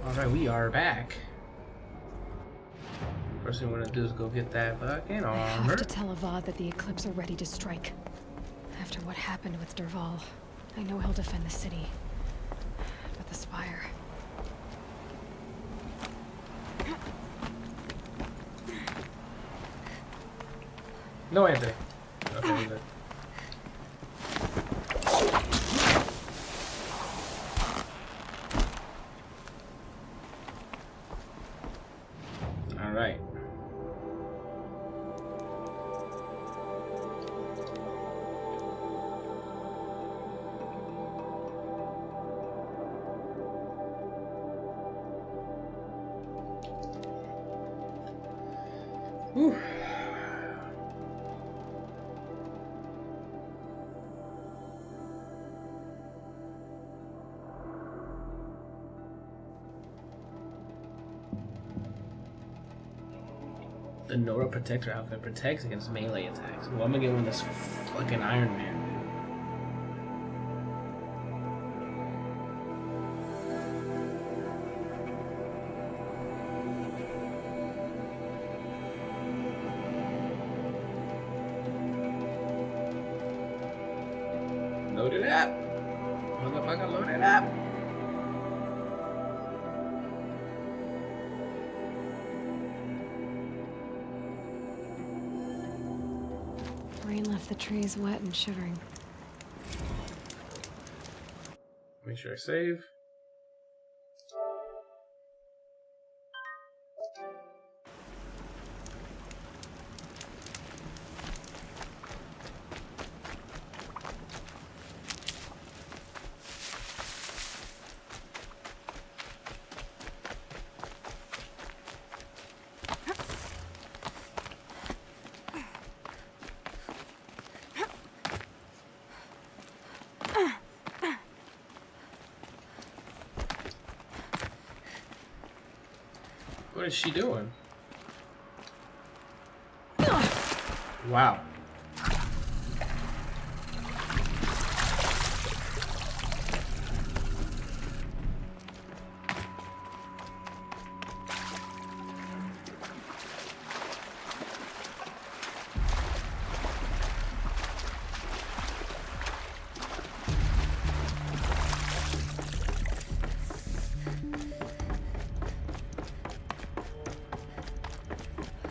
Alright, we are back. First thing we're gonna do is go get that fucking I armor. have to tell Avad that the Eclipse are ready to strike. After what happened with Dervahl, I know he'll defend the city. But the Spire... No, Anthony. Okay, he's there. Alright. Whew. The Nora Protector outfit protects against melee attacks. Well, I'm gonna get one of this fucking Iron Man. Load it up! Motherfucker, load it up! Rain left the trees wet and shivering. Make sure I save. What is she doing? Wow.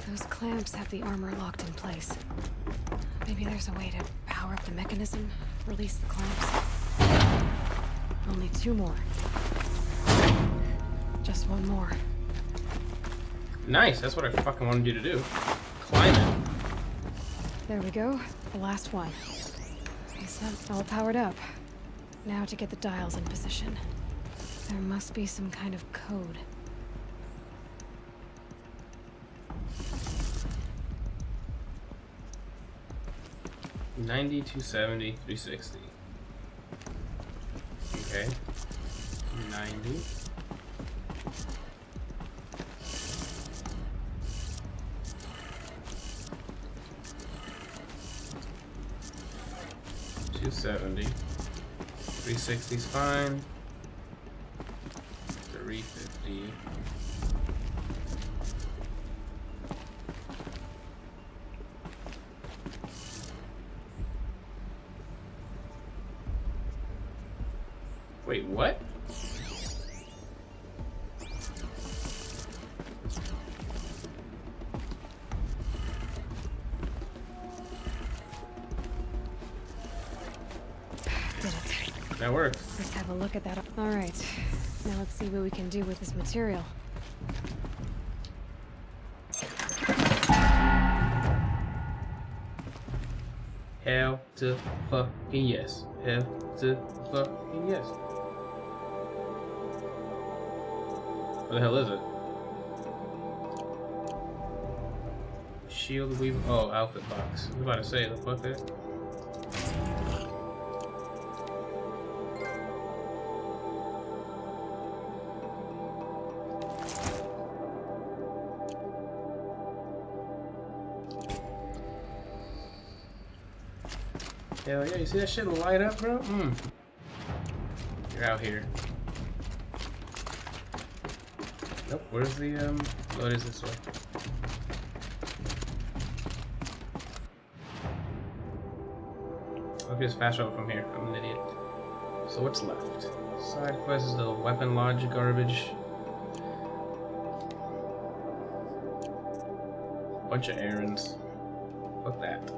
Those clamps have the armor locked in place. Maybe there's a way to power up the mechanism, release the clamps. Only 2 more. Just 1 more. Nice, that's what I fucking wanted you to do. Climb it. There we go. The last one. Is that all powered up? Now to get the dials in position. There must be some kind of code. $90, $270, $360. Okay. 90. $270. 360 is fine. 350. Wait, what? Did it. That worked. Let's have a look at that. All right. Now let's see what we can do with this material. Hell to fucking yes. Hell to fucking yes. What the hell is it? Shield weave. Oh, outfit box. I was about to say the fuck that. Hell yeah, you see that shit light up, bro? You're out here. Nope, where's the, oh, it is this way. I'll just fast travel from here. I'm an idiot. So what's left? Side quest is the weapon lodge garbage. Bunch of errands. Fuck that.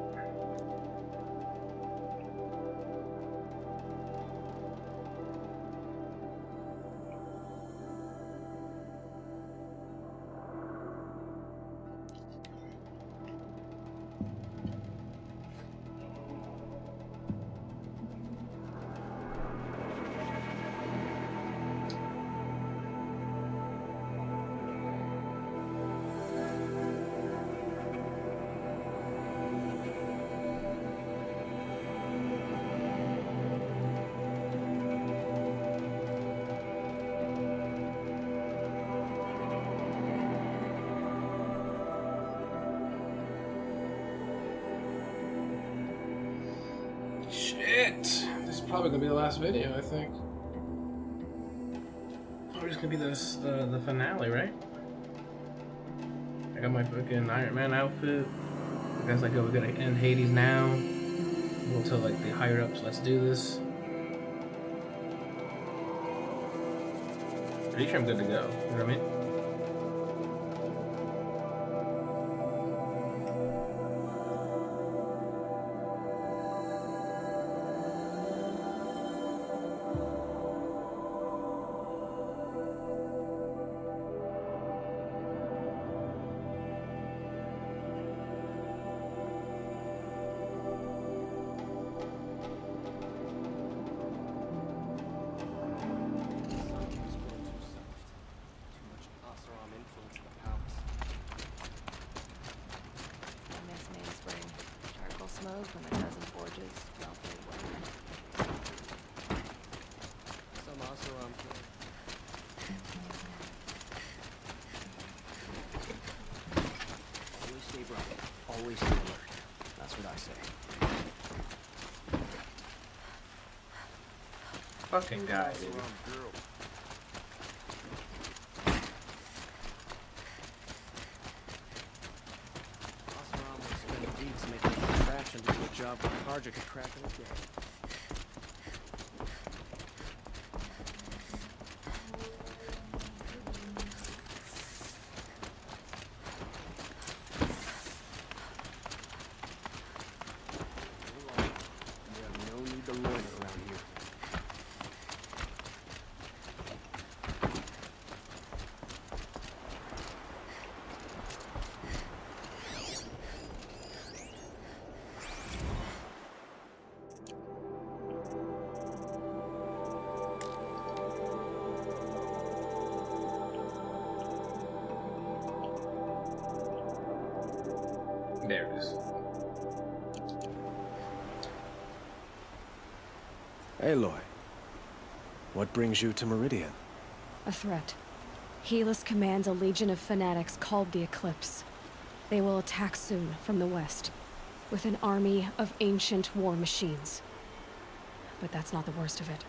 Shit! This is probably gonna be the last video, I think. Probably just gonna be the finale, right? I got my fucking Iron Man outfit. I guess we gotta end Hades now. We'll tell like the higher ups, let's do this. Pretty sure I'm good to go. You know what I mean? Smoke from a dozen forges, well played weapon. Some Asaram kid. Always stay bright. Always stay alert. That's what I say. Fucking guy, dude. Asaram will spend weeks making a contraption to do a job that Karja could crack in a day. You have no need to loiter around here. There it is. Aloy, what brings you to Meridian? A threat. Helis commands a legion of fanatics called the Eclipse. They will attack soon from the west, with an army of ancient war machines. But that's not the worst of it.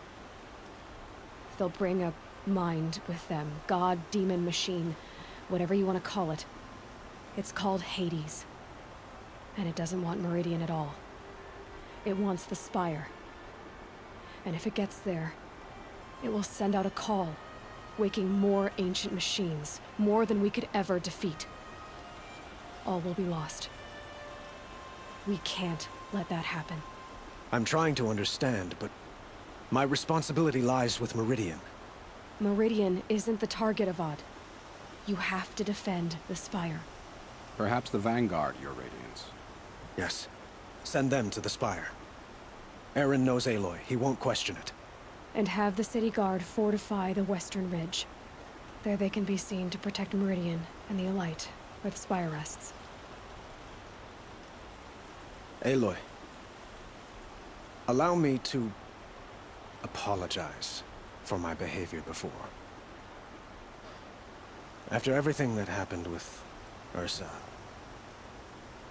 They'll bring a mind with them, god, demon, machine, whatever you want to call it. It's called Hades. And it doesn't want Meridian at all. It wants the Spire. And if it gets there, it will send out a call, waking more ancient machines, more than we could ever defeat. All will be lost. We can't let that happen. I'm trying to understand, but my responsibility lies with Meridian. Meridian isn't the target, Avad. You have to defend the Spire. Perhaps the Vanguard, Your Radiance. Yes. Send them to the Spire. Eren knows Aloy. He won't question it. And have the city guard fortify the western ridge. There they can be seen to protect Meridian and the Elite, where the Spire rests. Aloy, allow me to apologize for my behavior before. After everything that happened with Ursa,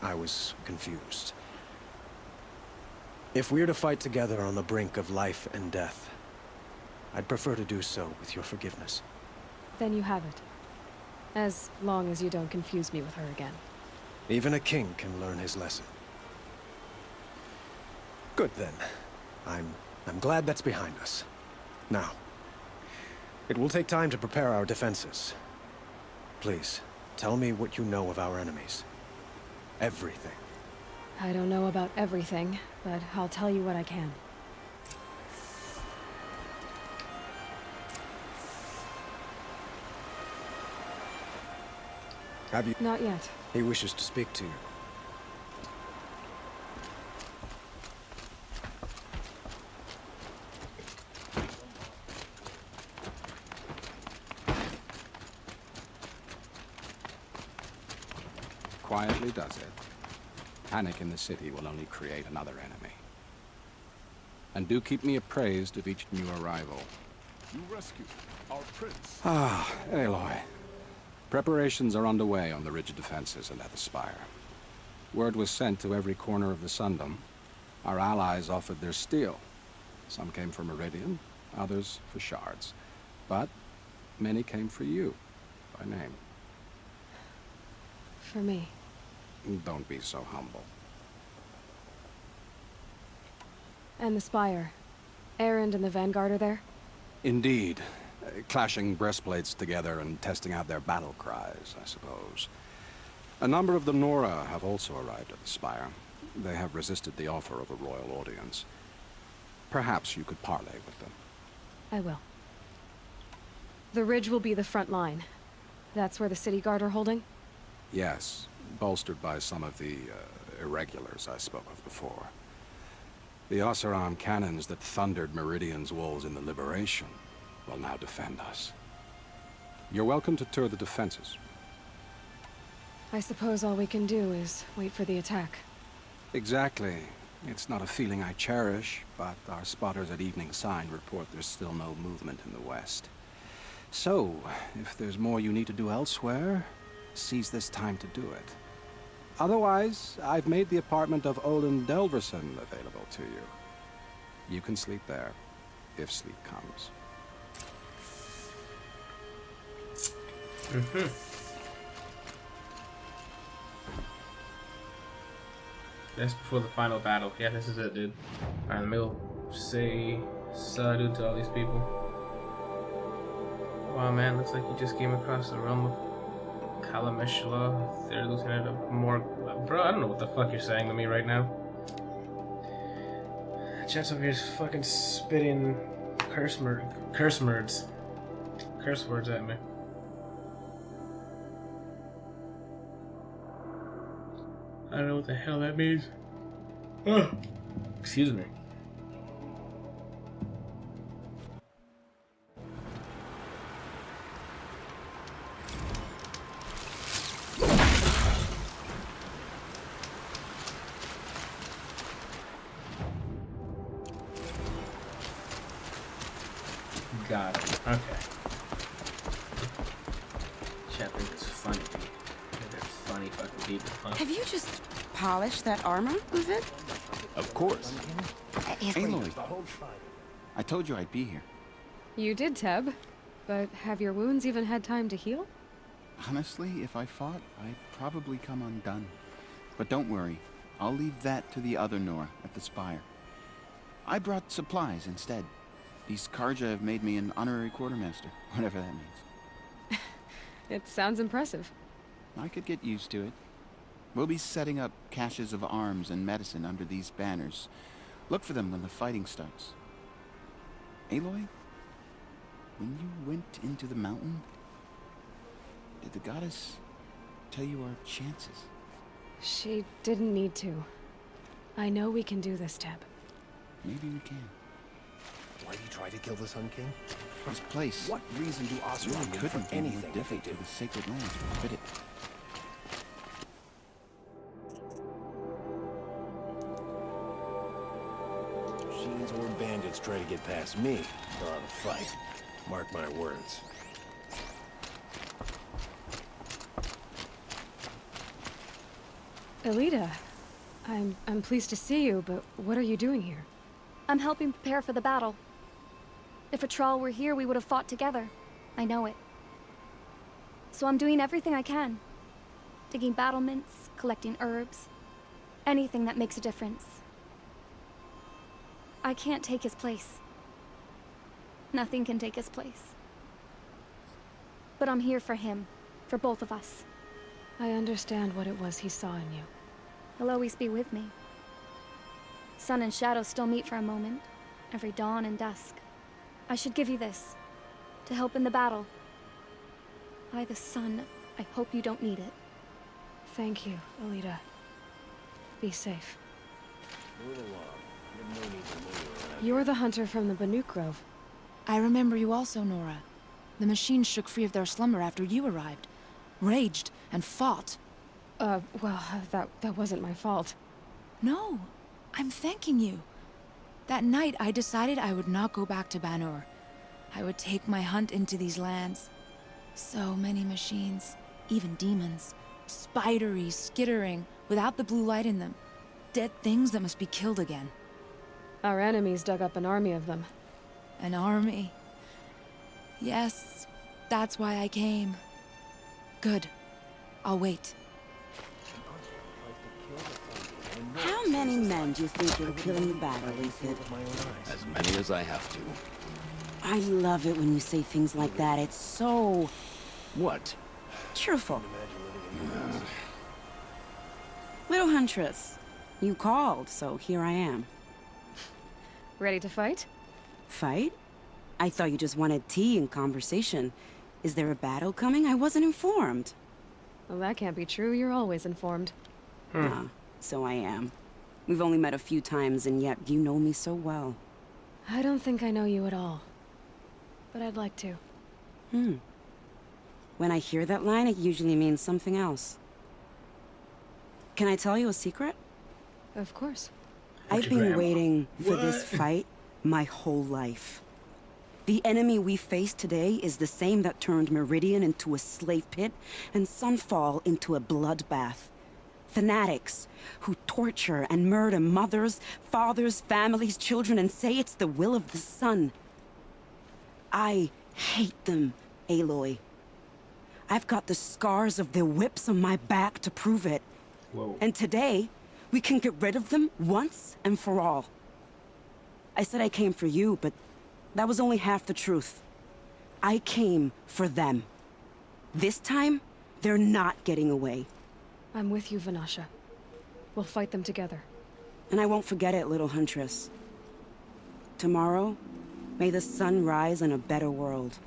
I was confused. If we're to fight together on the brink of life and death, I'd prefer to do so with your forgiveness. Then you have it. As long as you don't confuse me with her again. Even a king can learn his lesson. Good then. I'm glad that's behind us. Now, it will take time to prepare our defenses. Please, tell me what you know of our enemies. Everything. I don't know about everything, but I'll tell you what I can. Have you? Not yet. He wishes to speak to you. Quietly does it. Panic in the city will only create another enemy. And do keep me appraised of each new arrival. You rescued our prince. Ah, Aloy. Preparations are underway on the ridge defenses and at the spire. Word was sent to every corner of the Sundom. Our allies offered their steel. Some came for Meridian, others for shards. But many came for you, by name. For me. Don't be so humble. And the Spire. Erend and the Vanguard are there? Indeed. Clashing breastplates together and testing out their battle cries, I suppose. A number of the Nora have also arrived at the Spire. They have resisted the offer of a royal audience. Perhaps you could parley with them. I will. The ridge will be the front line. That's where the City Guard are holding? Yes, bolstered by some of the irregulars I spoke of before. The Oseram cannons that thundered Meridian's walls in the Liberation will now defend us. You're welcome to tour the defenses. I suppose all we can do is wait for the attack. Exactly. It's not a feeling I cherish, but our spotters at Evening Sign report there's still no movement in the west. So, if there's more you need to do elsewhere, seize this time to do it. Otherwise, I've made the apartment of Olin Delverson available to you. You can sleep there, if sleep comes. That's before the final battle. Yeah, this is it, dude. Alright, let me go say salut to all these people. Wow, man, looks like you just came across the realm of Kalameshla, third lieutenant of Bro, I don't know what the fuck you're saying to me right now. Chat's over here is fucking spitting curse words at me. I don't know what the hell that means. Ugh. Excuse me. Got it. Okay. Chat think it's funny. They're funny fucking people, huh? Have you just polished that armor, Uvid? Of course. Aloy, I told you I'd be here. You did, Teb. But have your wounds even had time to heal? Honestly, if I fought, I'd probably come undone. But don't worry, I'll leave that to the other Nora at the Spire. I brought supplies instead. These Karja have made me an honorary quartermaster, whatever that means. It sounds impressive. I could get used to it. We'll be setting up caches of arms and medicine under these banners. Look for them when the fighting starts. Aloy, when you went into the mountain, did the goddess tell you our chances? She didn't need to. I know we can do this, Teb. Maybe we can. Why did you try to kill the Sun King? This place What reason do really Oseram give for couldn't be anything more if they different do? to the sacred land, could it? Machines or bandits try to get past me, they'll have a fight. Mark my words. Elita, I'm pleased to see you, but what are you doing here? I'm helping prepare for the battle. If Atral were here, we would have fought together. I know it. So I'm doing everything I can. Digging battlements, collecting herbs, anything that makes a difference. I can't take his place. Nothing can take his place. But I'm here for him, for both of us. I understand what it was he saw in you. He'll always be with me. Sun and shadow still meet for a moment, every dawn and dusk. I should give you this, to help in the battle. By the sun, I hope you don't need it. Thank you, Alita. Be safe. Move along. You have no need to linger around. You're the hunter from the Banuk Grove. I remember you also, Nora. The machines shook free of their slumber after you arrived. Raged and fought. Well, that wasn't my fault. No, I'm thanking you. That night, I decided I would not go back to Banur. I would take my hunt into these lands. So many machines, even demons. Spidery, skittering, without the blue light in them. Dead things that must be killed again. Our enemies dug up an army of them. An army. Yes, that's why I came. Good. I'll wait. How many men do you think you'll kill in the battle, Ethan? As many as I have to. I love it when you say things like that. It's so What? cheerful. Little Huntress, you called, so here I am. Ready to fight? Fight? I thought you just wanted tea and conversation. Is there a battle coming? I wasn't informed. Well, that can't be true. You're always informed. Ah, so I am. We've only met a few times, and yet you know me so well. I don't think I know you at all. But I'd like to. When I hear that line, it usually means something else. Can I tell you a secret? Of course. I've been waiting for this fight my whole life. The enemy we face today is the same that turned Meridian into a slave pit and Sunfall into a bloodbath. Fanatics who torture and murder mothers, fathers, families, children, and say it's the will of the sun. I hate them, Aloy. I've got the scars of their whips on my back to prove it. Whoa. And today, we can get rid of them once and for all. I said I came for you, but that was only half the truth. I came for them. This time, they're not getting away. I'm with you, Vanasha. We'll fight them together. And I won't forget it, little Huntress. Tomorrow, may the sun rise in a better world.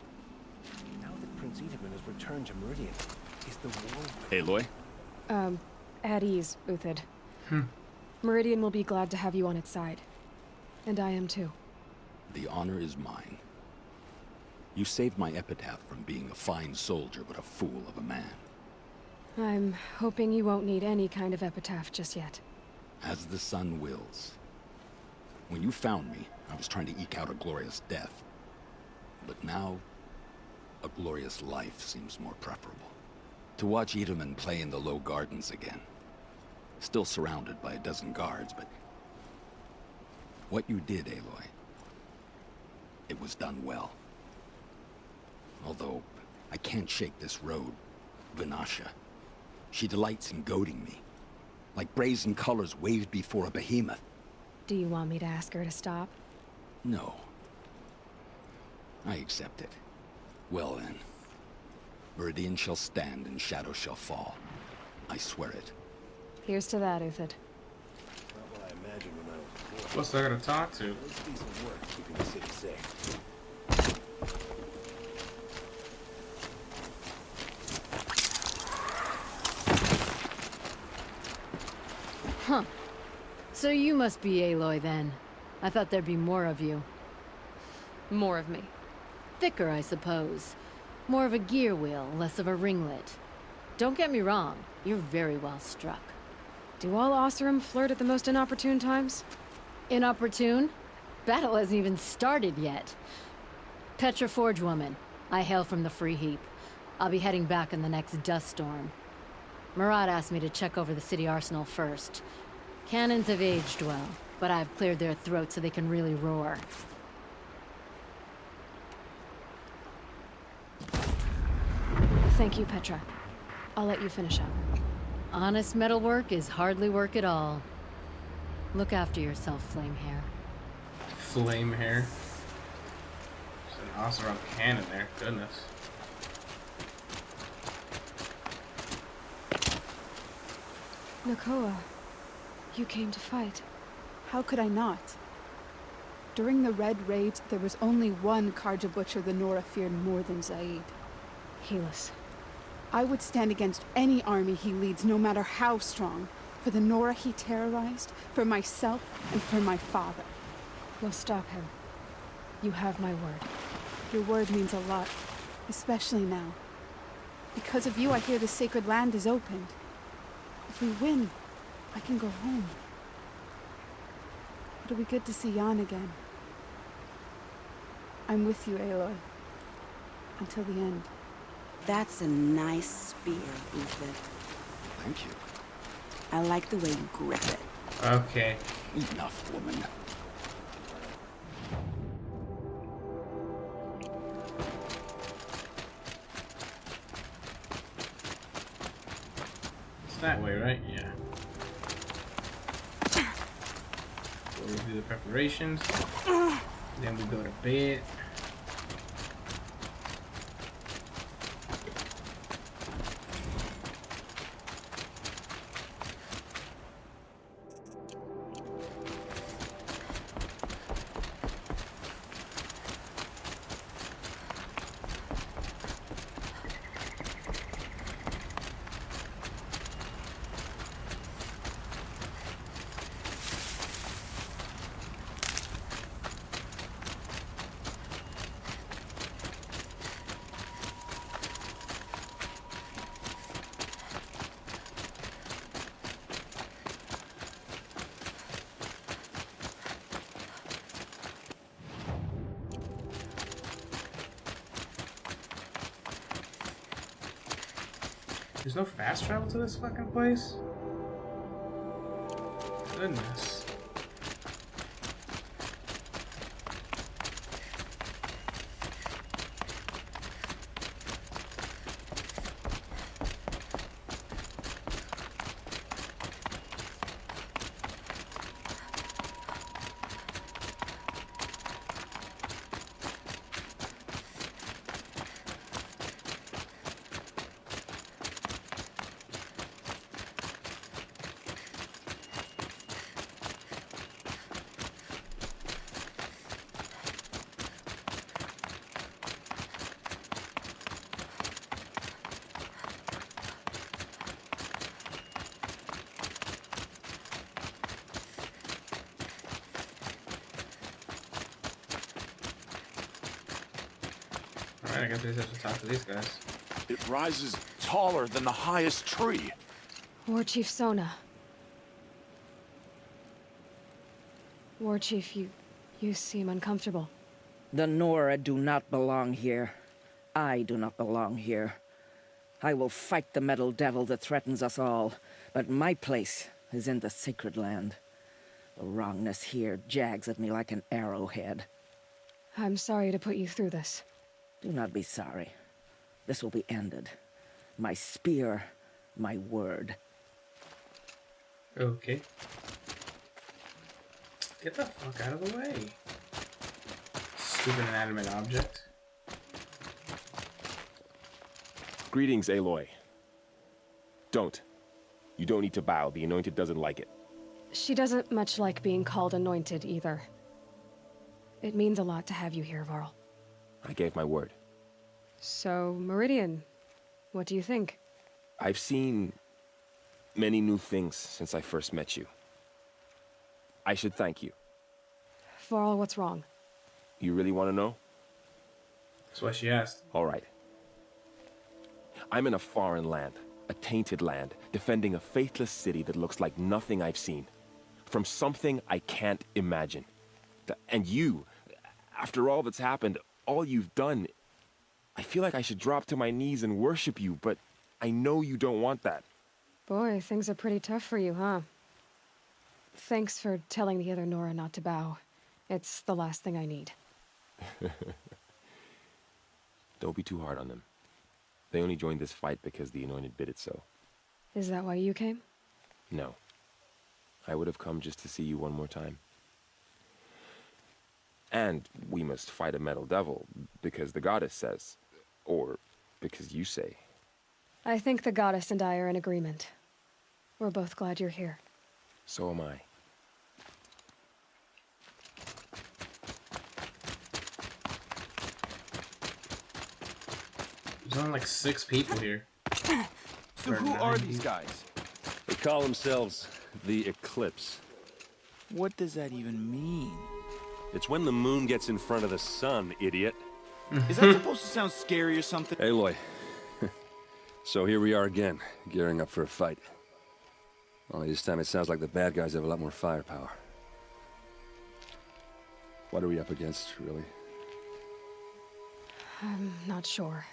Now that Prince Edelman has returned to Meridian, is the war... Aloy? At ease, Uthid. Meridian will be glad to have you on its side. And I am too. The honor is mine. You saved my epitaph from being a fine soldier, but a fool of a man. I'm hoping you won't need any kind of epitaph just yet. As the sun wills. When you found me, I was trying to eke out a glorious death. But now, a glorious life seems more preferable. To watch Edelman play in the Low Gardens again. Still surrounded by a dozen guards, but... what you did, Aloy, it was done well. Although, I can't shake this road, Vanasha. She delights in goading me. Like brazen colors waved before a behemoth. Do you want me to ask her to stop? No. I accept it. Well then. Meridian shall stand and shadow shall fall. I swear it. Here's to that, Uthid. Not what I imagined when I was born. What's that gonna talk to? Let's do some work keeping the city safe. Huh. So you must be Aloy then. I thought there'd be more of you. More of me. Thicker, I suppose. More of a gear wheel, less of a ringlet. Don't get me wrong, you're very well struck. Do all Oseram flirt at the most inopportune times? Inopportune? Battle hasn't even started yet. Petra Forge woman. I hail from the Free Heap. I'll be heading back in the next dust storm. Murad asked me to check over the city arsenal first. Cannons have aged well, but I've cleared their throats so they can really roar. Thank you, Petra. I'll let you finish up. Honest metalwork is hardly work at all. Look after yourself, Flame Hair. Flame Hair. There's an awesome cannon there. Goodness. Nakoa, you came to fight. How could I not? During the Red Raids, there was only one Carja Butcher the Nora feared more than Zaid. Helis. I would stand against any army he leads, no matter how strong. For the Nora he terrorized, for myself, and for my father. We'll stop him. You have my word. Your word means a lot, especially now. Because of you, I hear the sacred land is opened. If we win, I can go home. It'll be good to see Jan again. I'm with you, Aloy. Until the end. That's a nice spear, Uther. Thank you. I like the way you grip it. Okay. Enough, woman. It's that way, right? Yeah. So we do the preparations. Then we go to bed. There's no fast travel to this fucking place? Goodness. Alright, I guess we just have to talk to these guys. It rises taller than the highest tree. War Chief Sona. War Chief, you seem uncomfortable. The Nora do not belong here. I do not belong here. I will fight the metal devil that threatens us all, but my place is in the sacred land. The wrongness here jags at me like an arrowhead. I'm sorry to put you through this. Do not be sorry. This will be ended. My spear, my word. Okay. Get the fuck out of the way. Stupid inanimate object. Greetings, Aloy. Don't. You don't need to bow. The Anointed doesn't like it. She doesn't much like being called Anointed, either. It means a lot to have you here, Varl. I gave my word. So, Meridian, what do you think? I've seen many new things since I first met you. I should thank you. Varl, what's wrong? You really want to know? That's what she asked. All right. I'm in a foreign land, a tainted land, defending a faithless city that looks like nothing I've seen. From something I can't imagine. And you, after all that's happened, all you've done, I feel like I should drop to my knees and worship you, but I know you don't want that. Boy, things are pretty tough for you, huh? Thanks for telling the other Nora not to bow. It's the last thing I need. Don't be too hard on them. They only joined this fight because the Anointed bid it so. Is that why you came? No. I would have come just to see you one more time. And we must fight a metal devil, because the goddess says. Or because you say. I think the goddess and I are in agreement. We're both glad you're here. So am I. There's only like 6 people here. So who are these guys? They call themselves the Eclipse. What does that even mean? It's when the moon gets in front of the sun, idiot. Is that supposed to sound scary or something? Aloy. So here we are again, gearing up for a fight. Only this time it sounds like the bad guys have a lot more firepower. What are we up against, really? I'm not sure.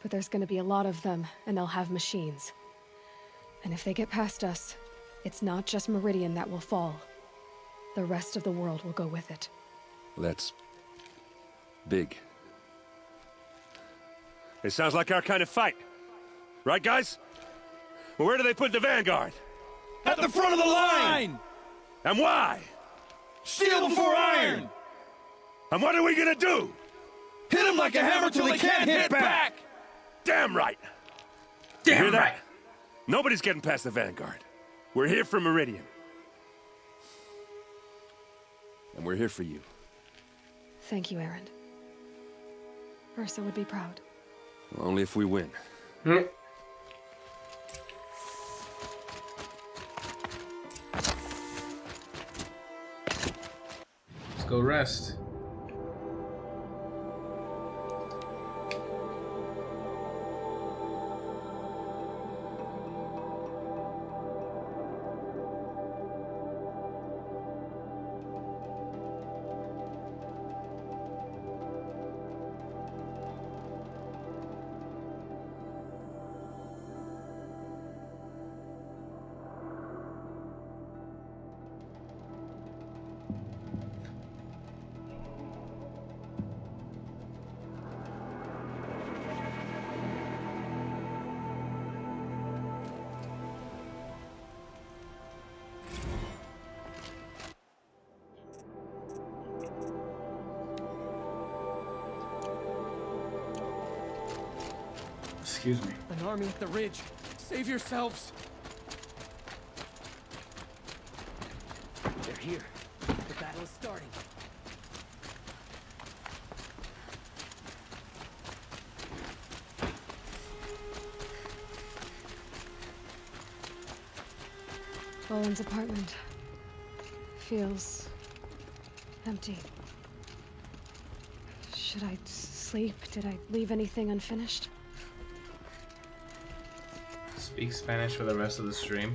But there's gonna be a lot of them, and they'll have machines. And if they get past us, it's not just Meridian that will fall. The rest of the world will go with it. That's big. It sounds like our kind of fight. Right, guys? Well, where do they put the Vanguard? At the front of the line! And why? Steel before iron! And what are we gonna do? Hit them like a hammer till they can't hit back! Damn right! Damn Hear that? right! Nobody's getting past the Vanguard. We're here for Meridian. And we're here for you. Thank you, Erend. Ursa would be proud. Well, only if we win. Let's go rest. Excuse me. An army at the ridge. Save yourselves. They're here. The battle is starting. Bowen's apartment feels empty. Should I sleep? Did I leave anything unfinished? Speak Spanish for the rest of the stream?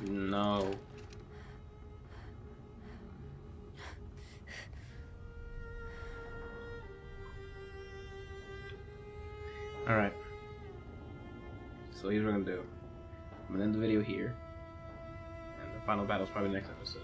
No. Alright. So here's what we're gonna do. I'm gonna end the video here. And the final battle's probably next episode.